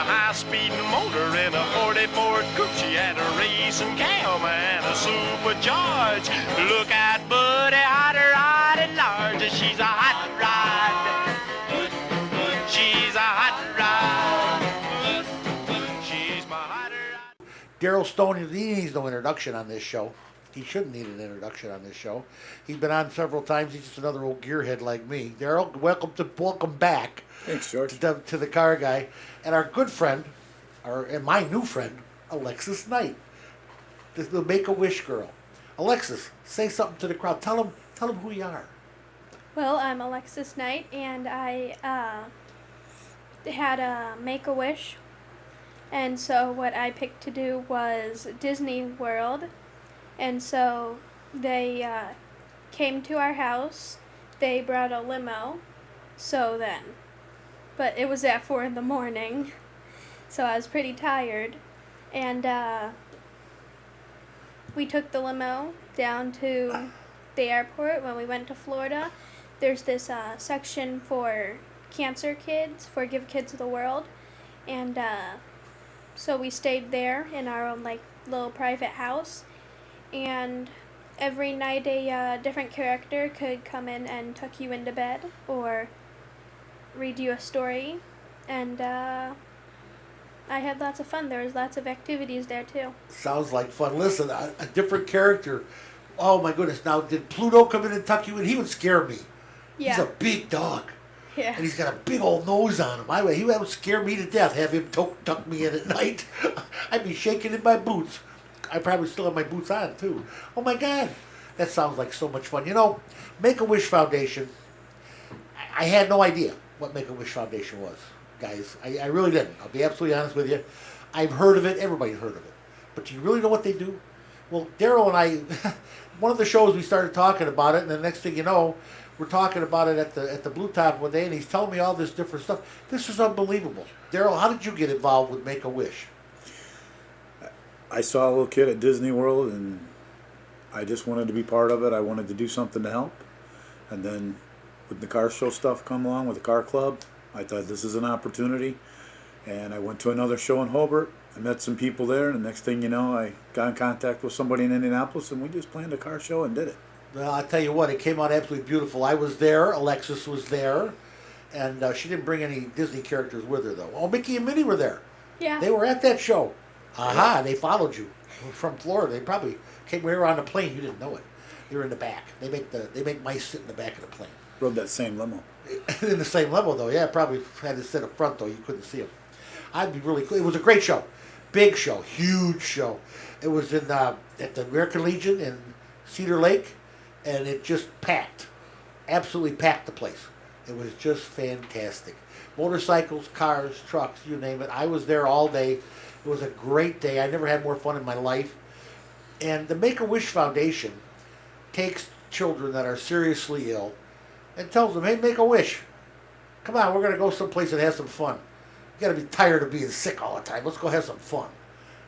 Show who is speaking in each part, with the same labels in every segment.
Speaker 1: high-speed motor in a 40 Ford coupe. She had a racing cam and a supercharged. Look out, buddy, hot rod at large. She's a hot rod. She's a hot rod. She's my hot rod.
Speaker 2: Daryl Stone, he needs no introduction on this show. He shouldn't need an introduction on this show. He's been on several times. He's just another old gearhead like me. Daryl, welcome back.
Speaker 3: Thanks, George.
Speaker 2: To the car guy, and our good friend, and my new friend, Alexis Knight, the Make-A-Wish girl. Alexis, say something to the crowd. Tell them who you are.
Speaker 4: Well, I'm Alexis Knight, and I had a Make-A-Wish, and so what I picked to do was Disney World. And so they came to our house. They brought a limo. But it was at 4 a.m, so I was pretty tired. And we took the limo down to the airport when we went to Florida. There's this section for cancer kids, for Give Kids the World. And so we stayed there in our own little private house. And every night a different character could come in and tuck you into bed or read you a story. And I had lots of fun. There was lots of activities there too.
Speaker 2: Sounds like fun. Listen, a different character. Oh my goodness. Now, did Pluto come in and tuck you in? He would scare me.
Speaker 4: Yeah.
Speaker 2: He's a big dog.
Speaker 4: Yeah.
Speaker 2: And he's got a big old nose on him. He would scare me to death, have him tuck me in at night. I'd be shaking in my boots. I probably still have my boots on, too. Oh, my God. That sounds like so much fun. You know, Make-A-Wish Foundation, I had no idea what Make-A-Wish Foundation was, guys. I really didn't. I'll be absolutely honest with you. I've heard of it. Everybody's heard of it. But do you really know what they do? Well, Daryl and I, one of the shows we started talking about it, and the next thing you know, we're talking about it at the Blue Top one day, and he's telling me all this different stuff. This is unbelievable. Daryl, how did you get involved with Make-A-Wish?
Speaker 3: I saw a little kid at Disney World, and I just wanted to be part of it. I wanted to do something to help. And then when the car show stuff come along with the car club, I thought this is an opportunity. And I went to another show in Hobart. I met some people there, and the next thing you know, I got in contact with somebody in Indianapolis, and we just planned a car show and did it.
Speaker 2: Well, I tell you what, it came out absolutely beautiful. I was there. Alexis was there. And she didn't bring any Disney characters with her, though. Oh, Mickey and Minnie were there.
Speaker 4: Yeah.
Speaker 2: They were at that show. Aha, they followed you from Florida. They probably came. We were on the plane. You didn't know it. You were in the back. They make mice sit in the back of the plane.
Speaker 3: Rode that same limo.
Speaker 2: In the same level, though. Yeah, probably had to sit up front, though. You couldn't see them. I'd be really cool. It was a great show. Big show. Huge show. It was at the American Legion in Cedar Lake, and it just packed. Absolutely packed the place. It was just fantastic. Motorcycles, cars, trucks, you name it. I was there all day. It was a great day. I never had more fun in my life. And the Make-A-Wish Foundation takes children that are seriously ill and tells them, hey, make a wish. Come on, we're going to go someplace and have some fun. You got to be tired of being sick all the time. Let's go have some fun.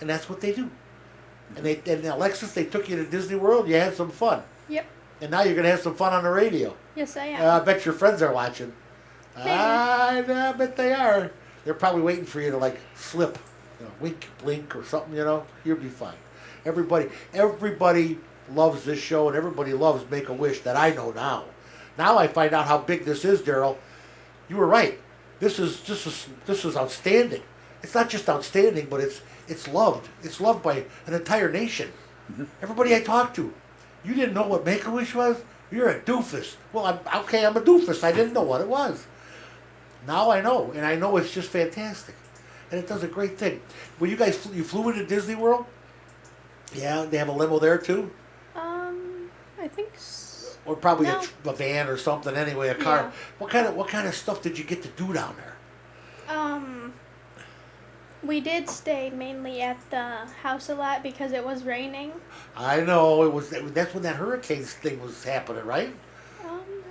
Speaker 2: And that's what they do. And Alexis, they took you to Disney World. You had some fun.
Speaker 4: Yep.
Speaker 2: And now you're going to have some fun on the radio.
Speaker 4: Yes, I am.
Speaker 2: I bet your friends are watching. I bet they are. They're probably waiting for you to slip. Wink, blink, or something, you'll be fine. Everybody loves this show, and everybody loves Make-A-Wish that I know now. Now I find out how big this is, Daryl. You were right. This is outstanding. It's not just outstanding, but it's loved. It's loved by an entire nation. Mm-hmm. Everybody I talked to, you didn't know what Make-A-Wish was? You're a doofus. Well, I'm a doofus. I didn't know what it was. Now I know, and I know it's just fantastic. And it does a great thing. Well, you guys, you flew into Disney World? Yeah, they have a limo there too?
Speaker 4: I think so.
Speaker 2: Or probably
Speaker 4: No.
Speaker 2: a van or something anyway, a car.
Speaker 4: Yeah.
Speaker 2: What kind of stuff did you get to do down there?
Speaker 4: We did stay mainly at the house a lot because it was raining.
Speaker 2: I know, that's when that hurricane thing was happening, right?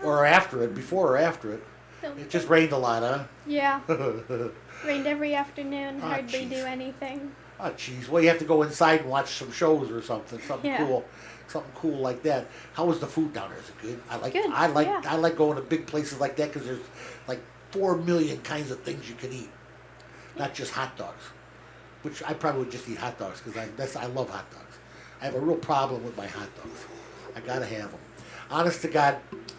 Speaker 2: Or after it, before or after it. It just rained a lot, huh?
Speaker 4: Yeah. Rained every afternoon,
Speaker 2: Ah,
Speaker 4: hardly
Speaker 2: jeez.
Speaker 4: do anything.
Speaker 2: Oh, jeez. Well, you have to go inside and watch some shows or something. Something
Speaker 4: Yeah.
Speaker 2: cool. Something cool like that. How was the food down there? Is it good?
Speaker 4: Good, yeah.
Speaker 2: I like going to big places like that because there's 4 million kinds of things you can eat. not just hot dogs. Which I probably would just eat hot dogs because I love hot dogs. I have a real problem with my hot dogs. I gotta have them. Honest to God,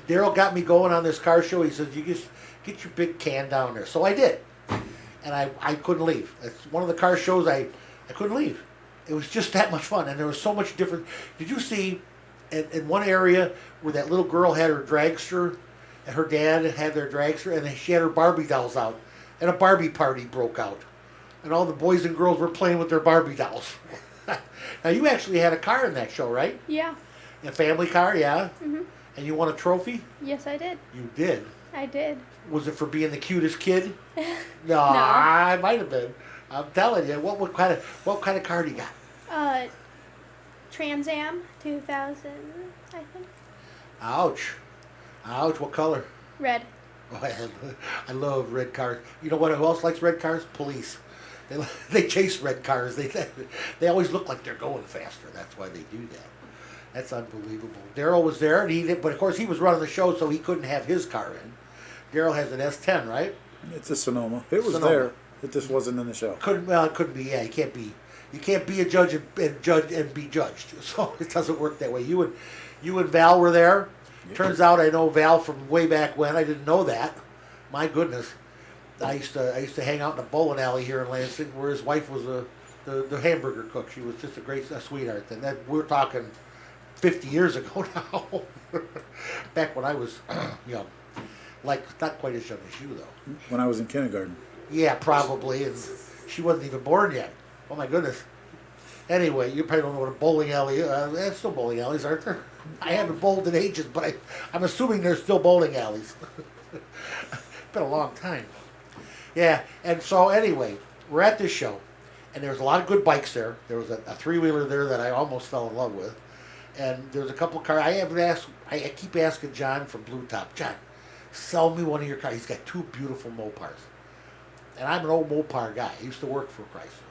Speaker 2: Daryl got me going on this car show. He says, "You just get your big can down there." So I did, and I couldn't leave. It's one of the car shows I couldn't leave. It was just that much fun, and there was so much different. Did you see in one area where that little girl had her dragster, and her dad had their dragster, and she had her Barbie dolls out, and a Barbie party broke out, and all the boys and girls were playing with their Barbie dolls. Now you actually had a car in that show, right?
Speaker 4: Yeah.
Speaker 2: A family car, yeah.
Speaker 4: Mhm.
Speaker 2: And you won a trophy?
Speaker 4: Yes, I did.
Speaker 2: You did.
Speaker 4: I did.
Speaker 2: Was it for being the cutest kid? No, I might have been. I'm telling you. What kind of car do you got?
Speaker 4: Trans Am 2000, I think.
Speaker 2: Ouch. Ouch. What color?
Speaker 4: Red.
Speaker 2: Oh, I love red cars. You know what? Who else likes red cars? Police. They chase red cars. They always look like they're going faster. That's why they do that. That's unbelievable. Daryl was there, and but of course he was running the show, so he couldn't have his car in. Daryl has an S10, right?
Speaker 3: It's a Sonoma. It was
Speaker 2: Sonoma.
Speaker 3: there. It just wasn't in the show.
Speaker 2: It couldn't be. Yeah, you can't be a judge and be judged. So it doesn't work that way. You and Val were there.
Speaker 3: Yeah.
Speaker 2: Turns out I know Val from way back when. I didn't know that. My goodness, I used to hang out in a bowling alley here in Lansing, where his wife was the hamburger cook. She was just a sweetheart. And that we're talking 50 years ago now. Back when I was young. Like, not quite as young as you, though.
Speaker 3: When I was in kindergarten.
Speaker 2: Yeah, probably. And she wasn't even born yet. Oh, my goodness. Anyway, you probably don't know what a bowling alley is. There's still bowling alleys, aren't there? I haven't bowled in ages, but I'm assuming there's still bowling alleys. Been a long time. Yeah, and so anyway, we're at this show, and there was a lot of good bikes there. There was a three-wheeler there that I almost fell in love with. And there was a couple of cars. I keep asking John from Blue Top, John, sell me one of your cars. He's got two beautiful Mopars. And I'm an old Mopar guy. I used to work for Chrysler.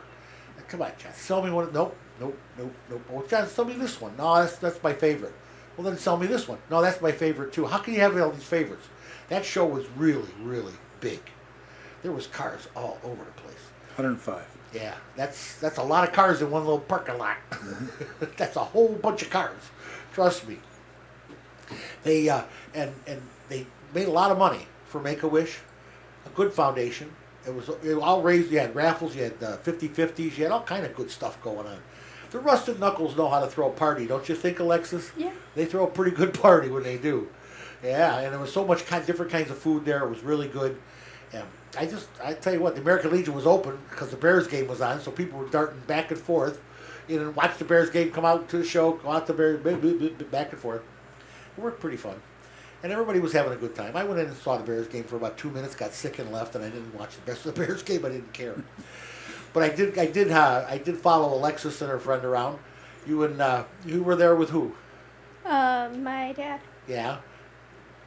Speaker 2: Come on, John, sell me one. Nope. Oh, John, sell me this one. No, that's my favorite. Well, then sell me this one. No, that's my favorite too. How can you have all these favorites? That show was really, really big. There was cars all over the place.
Speaker 3: 105.
Speaker 2: Yeah, that's a lot of cars in one little parking lot. Mm-hmm. That's a whole bunch of cars. Trust me. They and they made a lot of money for Make-A-Wish, a good foundation. It all raised. You had raffles, you had 50/50s, you had all kind of good stuff going on. The Rusted Knuckles know how to throw a party, don't you think, Alexis?
Speaker 4: Yeah.
Speaker 2: They throw a pretty good party when they do. Yeah, and there was so much different kinds of food there. It was really good. And I tell you what, the American Legion was open because the Bears game was on, so people were darting back and forth. You know, watch the Bears game, come out to the show, go out the Bears, back and forth. It worked pretty fun. And everybody was having a good time. I went in and saw the Bears game for about 2 minutes, got sick and left, and I didn't watch the rest of the Bears game. I didn't care. But I did follow Alexis and her friend around. You were there with who?
Speaker 4: My dad.
Speaker 2: Yeah.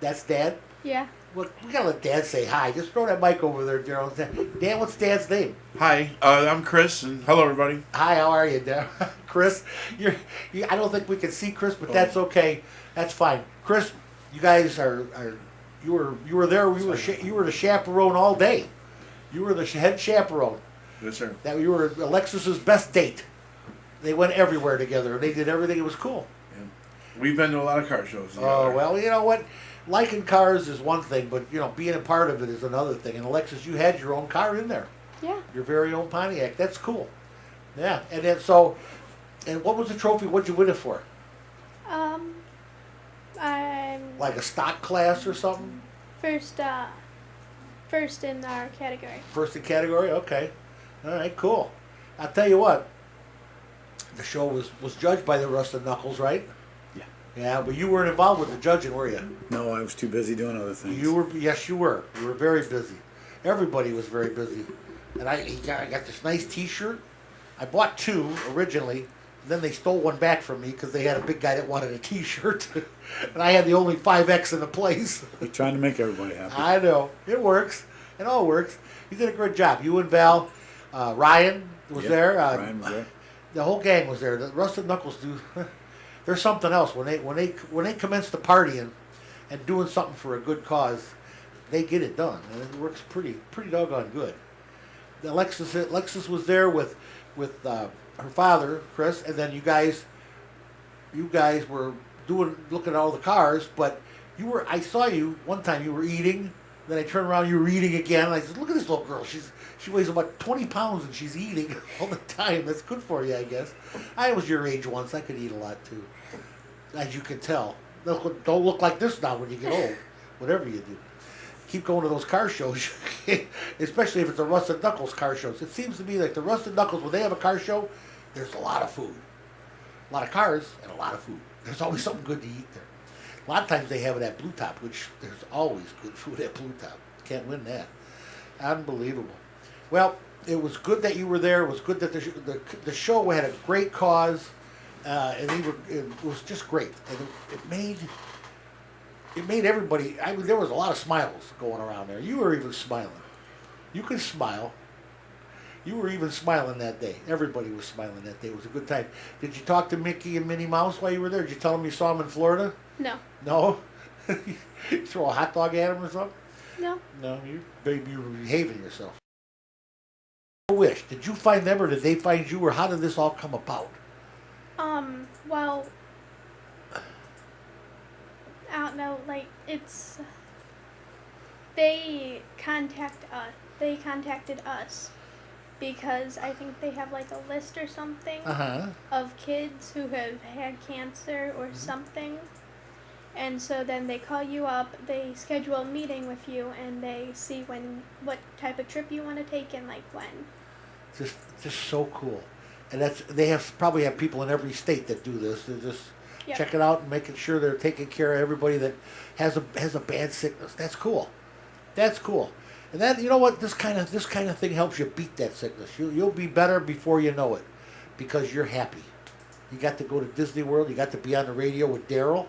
Speaker 2: That's Dad?
Speaker 4: Yeah.
Speaker 2: Well, we gotta let Dad say hi. Just throw that mic over there, Daryl. Dan, what's Dad's name?
Speaker 5: Hi, I'm Chris, and hello, everybody.
Speaker 2: Hi, how are you, Dad? Chris? I don't think we can see Chris, but that's okay. That's fine. Chris, you guys you were there. You were the chaperone all day. You were the head chaperone.
Speaker 5: Yes, sir.
Speaker 2: That you were Alexis's best date. They went everywhere together. They did everything. It was cool.
Speaker 5: Yeah. We've been to a lot of car shows together.
Speaker 2: Oh, well, you know what? Liking cars is one thing, but, being a part of it is another thing. And, Alexis, you had your own car in there.
Speaker 4: Yeah.
Speaker 2: Your very own Pontiac. That's cool. Yeah. And then, and what was the trophy? What'd you win it for?
Speaker 4: I'm
Speaker 2: Like a stock class or something?
Speaker 4: first in our category.
Speaker 2: First in category? Okay. All right, cool. I'll tell you what. The show was judged by the Rusted Knuckles, right?
Speaker 3: Yeah.
Speaker 2: Yeah, but you weren't involved with the judging, were you?
Speaker 3: No, I was too busy doing other things.
Speaker 2: Yes, you were. You were very busy. Everybody was very busy. And I got this nice T-shirt. I bought two originally. Then they stole one back from me because they had a big guy that wanted a T-shirt. And I had the only 5X in the place.
Speaker 3: You're trying to make everybody happy.
Speaker 2: I know. It works. It all works. You did a great job. You and Val. Ryan was there.
Speaker 3: Ryan was there.
Speaker 2: The whole gang was there. The Rusted Knuckles do. There's something else when they commence the partying and doing something for a good cause. They get it done, and it works pretty doggone good. Alexis was there with her father, Chris, and then you guys were looking at all the cars, but I saw you one time, you were eating, then I turned around, you were eating again, and I said, look at this little girl, she weighs about 20 pounds and she's eating all the time. That's good for you, I guess. I was your age once, I could eat a lot too, as you can tell. Don't look like this now when you get old, whatever you do. Keep going to those car shows, especially if it's a Rusted Knuckles car shows. It seems to me like the Rusted Knuckles, when they have a car show, there's a lot of food. A lot of cars and a lot of food. There's always something good to eat there. A lot of times they have it at Blue Top, which there's always good food at Blue Top. Can't win that. Unbelievable. Well, it was good that you were there. It was good that the show had a great cause, and it was just great. And it made everybody. I mean, there was a lot of smiles going around there. You were even smiling. You could smile. You were even smiling that day. Everybody was smiling that day. It was a good time. Did you talk to Mickey and Minnie Mouse while you were there? Did you tell them you saw them in Florida?
Speaker 4: No.
Speaker 2: No? You throw a hot dog at them or something?
Speaker 4: No.
Speaker 2: No, you were behaving yourself. Wish. Did you find them or did they find you, or how did this all come about?
Speaker 4: Well, I don't know, like, they contacted us because I think they have like a list or something of kids who have had cancer or something. And so then they call you up, they schedule a meeting with you, and they see what type of trip you want to take and like when.
Speaker 2: Just so cool. And they probably have people in every state that do this. They're just checking out and making sure they're taking care of everybody that has a bad sickness. That's cool. That's cool. And that, you know what, this kind of thing helps you beat that sickness. You'll be better before you know it, because you're happy. You got to go to Disney World. You got to be on the radio with Daryl.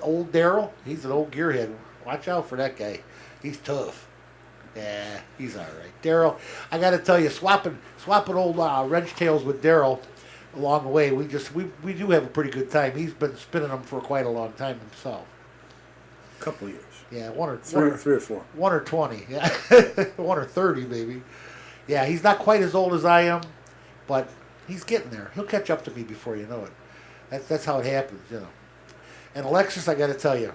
Speaker 2: Old Daryl. He's an old gearhead. Watch out for that guy. He's tough. Yeah, he's all right. Daryl, I got to tell you, swapping old wrench tails with Daryl along the way, we do have a pretty good time. He's been spinning them for quite a long time himself.
Speaker 3: A couple of years.
Speaker 2: Yeah,
Speaker 3: three or four.
Speaker 2: 1 or 20, yeah. 1 or 30 maybe. Yeah, he's not quite as old as I am, but he's getting there. He'll catch up to me before you know it. That's how it happens, you know. And Alexis, I got to tell you,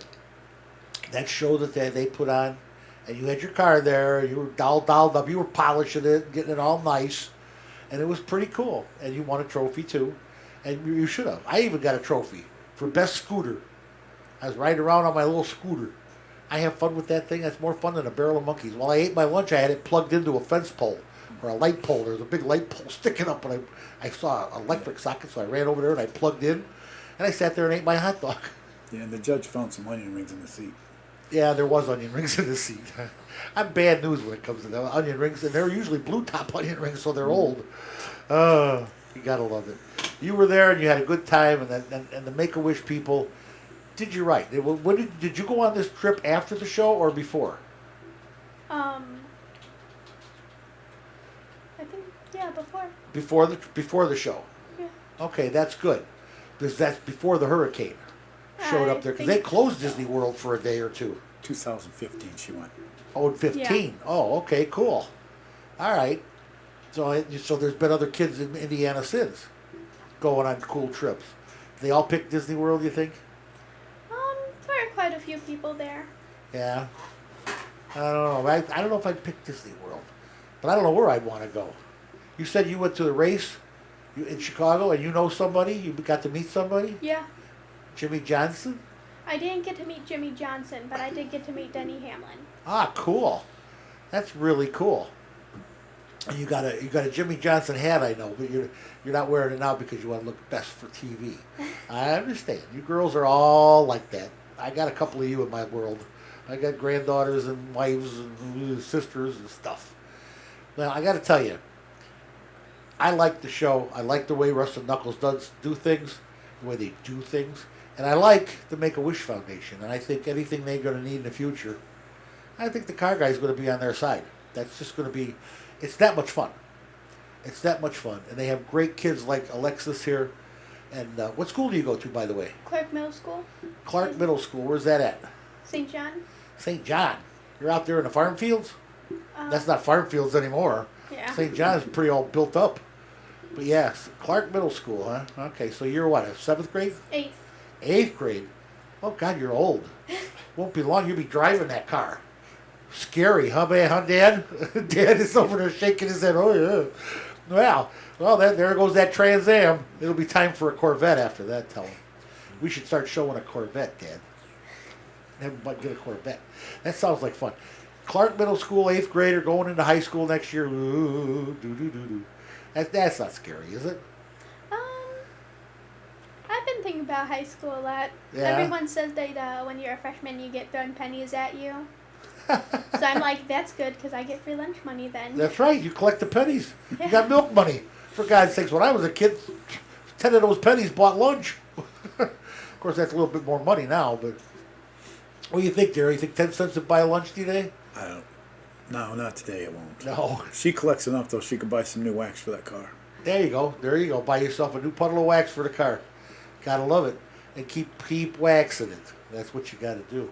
Speaker 2: that show that they put on, and you had your car there, you were dolled up, you were polishing it, getting it all nice, and it was pretty cool. And you won a trophy too, and you should have. I even got a trophy for best scooter. I was riding around on my little scooter. I have fun with that thing. That's more fun than a barrel of monkeys. While I ate my lunch, I had it plugged into a fence pole or a light pole. There was a big light pole sticking up, and I saw an electric socket, so I ran over there and I plugged in, and I sat there and ate my hot dog.
Speaker 3: Yeah, and the judge found some onion rings in the seat.
Speaker 2: Yeah, there was onion rings in the seat. I'm bad news when it comes to the onion rings, and they're usually blue top onion rings, so they're old. You gotta love it. You were there and you had a good time, and the Make-A-Wish people did you right. Did you go on this trip after the show or before?
Speaker 4: I think
Speaker 2: Before the show.
Speaker 4: Yeah.
Speaker 2: Okay, that's good, because that's before the hurricane showed up there, because they closed Disney World for a day or two.
Speaker 3: 2015 she went.
Speaker 2: Oh, in 15. Yeah. Oh, okay, cool. All right. So there's been other kids in Indiana since going on cool trips. They all picked Disney World, you think?
Speaker 4: There are quite a few people there.
Speaker 2: Yeah. I don't know. I don't know if I'd pick Disney World, but I don't know where I'd want to go. You said you went to the race in Chicago, and you know somebody? You got to meet somebody?
Speaker 4: Yeah.
Speaker 2: Jimmy Johnson?
Speaker 4: I didn't get to meet Jimmy Johnson, but I did get to meet Denny Hamlin. Ah,
Speaker 2: cool. That's really cool. And you got a Jimmy Johnson hat, I know, but you're not wearing it now because you want to look best for TV. I understand. You girls are all like that. I got a couple of you in my world. I got granddaughters and wives and sisters and stuff. Now, I got to tell you, I like the show. I like the way Rusted Knuckles do things, the way they do things. And I like the Make-A-Wish Foundation. And I think anything they're going to need in the future, I think the car guy's going to be on their side. That's just going to be, it's that much fun. It's that much fun. And they have great kids like Alexis here. And what school do you go to, by the way?
Speaker 4: Clark Middle School.
Speaker 2: Clark Middle School. Where's that at?
Speaker 4: St. John.
Speaker 2: St. John. You're out there in the farm fields? That's not farm fields anymore.
Speaker 4: Yeah.
Speaker 2: St. John's pretty all built up. But yes, Clark Middle School, huh? Okay, so you're what, a 7th grade?
Speaker 4: 8th.
Speaker 2: 8th grade? Oh, God, you're old. Won't be long, you'll be driving that car. Scary, huh, man, huh, Dad? Dad is over there shaking his head. Oh, yeah. Well, there goes that Trans Am. It'll be time for a Corvette after that, tell him. We should start showing a Corvette, Dad. Everybody get a Corvette. That sounds like fun. Clark Middle School, 8th grader, going into high school next year. Ooh, doo. That's not scary, is it?
Speaker 4: I've been thinking about high school a lot.
Speaker 2: Yeah.
Speaker 4: Everyone says that when you're a freshman, you get thrown pennies at you. So I'm like, that's good because I get free lunch money then.
Speaker 2: That's right. You collect the pennies.
Speaker 4: Yeah.
Speaker 2: You got milk money. For God's sakes, when I was a kid, 10 of those pennies bought lunch. Of course, that's a little bit more money now, but what do you think, Jerry? You think 10 cents would buy a lunch today?
Speaker 3: I don't. No, not today. It won't.
Speaker 2: No.
Speaker 3: If she collects enough, though, she could buy some new wax for that car.
Speaker 2: There you go. Buy yourself a new puddle of wax for the car. Gotta love it. And keep waxing it. That's what you gotta do.